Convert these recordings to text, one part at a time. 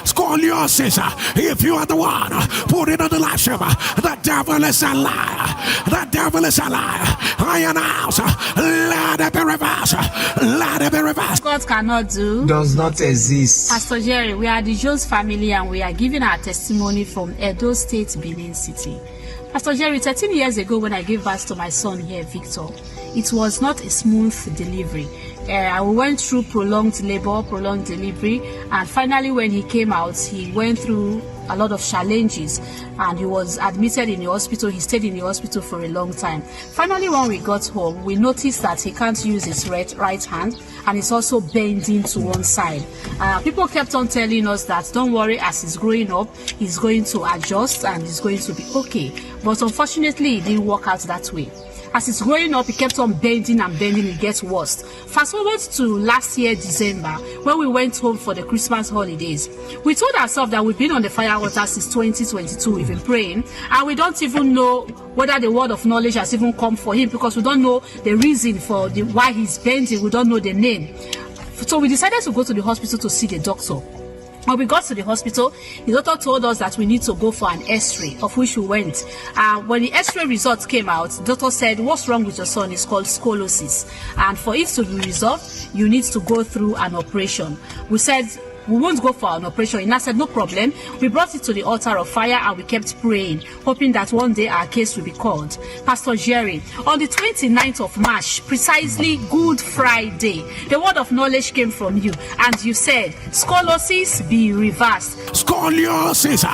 Scoliosis. If you are the one, put it on the live stream. The devil is a liar. The devil is a liar. I announce, let it be reversed. Let it be reversed. God cannot do, does not exist. Pastor Jerry, we are the Jones family and we are giving our testimony from Edo State, Benin City. Pastor Jerry, 13 years ago when I gave birth to my son here, Victor, it was not a smooth delivery. I went through prolonged labor, prolonged delivery, and finally when he came out, he went through a lot of challenges and he was admitted in the hospital. He stayed in the hospital for a long time. Finally, when we got home, we noticed that he can't use his right hand and he's also bending to one side. People kept on telling us that don't worry, as he's growing up, he's going to adjust and he's going to be okay. But unfortunately, it didn't work out that way. As he's growing up, he kept on bending and bending. It gets worse. Fast forward to last year, December, when we went home for the Christmas holidays. We told ourselves that we've been on the fire water since 2022. We've been praying, and we don't even know whether the word of knowledge has even come for him because we don't know the reason for why he's bending. We don't know the name. So we decided to go to the hospital to see the doctor. When we got to the hospital, the doctor told us that we need to go for an X-ray, of which we went. When the X-ray results came out, the doctor said, what's wrong with your son? It's called scoliosis. And for it to be resolved, you need to go through an operation. We said, we won't go for an operation. And I said, no problem. We brought it to the altar of fire and we kept praying, hoping that one day our case will be called. Pastor Jerry, on the 29th of March, precisely Good Friday, the word of knowledge came from you and you said, scoliosis be reversed. Scoliosis.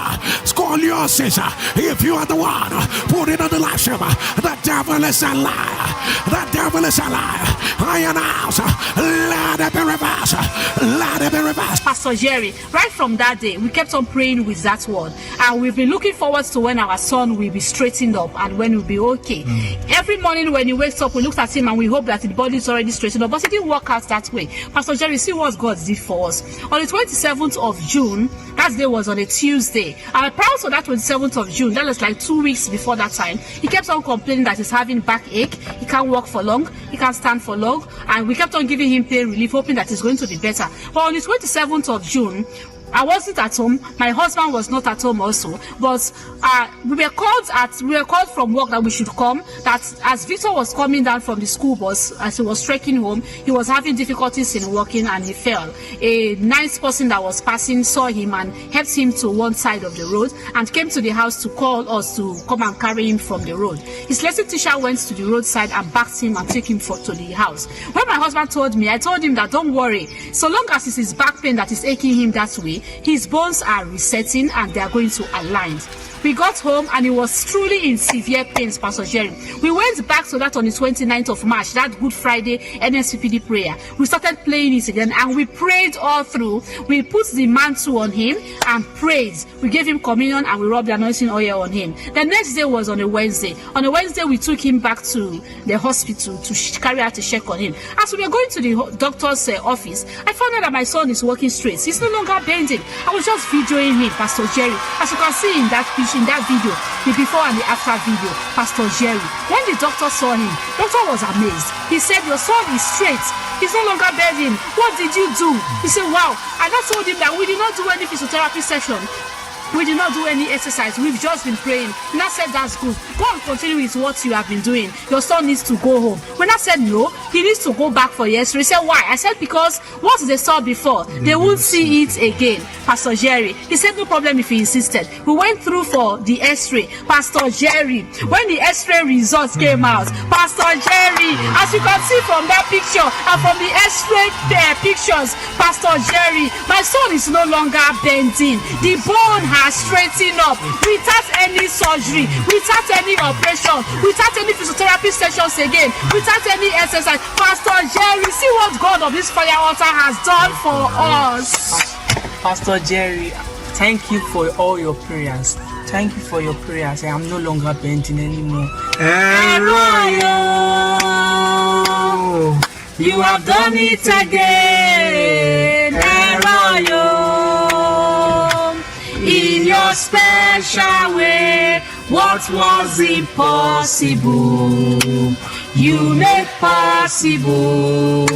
If you are the one, put it on the live stream. The devil is a liar. The devil is a liar. I announce, let it be reversed. Let it be reversed. Pastor Jerry, right from that day, we kept on praying with that word. And we've been looking forward to when our son will be straightened up and when we'll be okay. Every morning when he wakes up, we look at him and we hope that the body is already straightened up. But it didn't work out that way. Pastor Jerry, see what God did for us. On the 27th of June, that day was on a Tuesday. And prior to that 27th of June, that was like 2 weeks before that time, he kept on complaining that he's having backache. He can't walk for long. He can't stand for long. And we kept on giving him pain relief, hoping that it's going to be better. But on the 27th of June, I wasn't at home. My husband was not at home also. But we were called from work that we should come. That as Victor was coming down from the school bus, as he was trekking home, he was having difficulties in walking and he fell. A nice person that was passing saw him and helped him to one side of the road and came to the house to call us to come and carry him from the road. His lesson teacher went to the roadside and backed him and took him to the house. When my husband told me, I told him that don't worry, so long as it's his back pain that is aching him that way, his bones are resetting and they are going to align. We got home and he was truly in severe pains, Pastor Jerry. We went back to that on the 29th of March, that Good Friday NSPPD prayer. We started playing it again and we prayed all through. We put the mantle on him and prayed. We gave him communion and we rubbed the anointing oil on him. The next day was on a Wednesday. On a Wednesday, we took him back to the hospital to carry out a check on him. As we were going to the doctor's office, I found out that my son is walking straight. He's no longer bending. I was just videoing him, Pastor Jerry. As you can see in that picture, in that video, the before and the after video, Pastor Jerry. When the doctor saw him, doctor was amazed. He said, your son is straight. He's no longer bending. What did you do? He said, wow. And I told him that we did not do any physiotherapy session. We did not do any exercise. We've just been praying. And I said, that's good. Go and continue with what you have been doing. Your son needs to go home. When I said no, he needs to go back for yesterday. He said, why? I said, because what they saw before, they won't see it again. Pastor Jerry, he said, no problem if he insisted. We went through for the X-ray. Pastor Jerry, when the X-ray results came out, Pastor Jerry, as you can see from that picture and from the X-ray pictures, Pastor Jerry, my son is no longer bending. The bone has straightened up without any surgery, without any operation, without any physiotherapy sessions again, without any exercise. Pastor Jerry, see what God of this fire altar has done for us. Pastor Jerry, thank you for all your prayers. Thank you for your prayers. I am no longer bending anymore. You have done it again. In your special way, what was impossible, you made possible.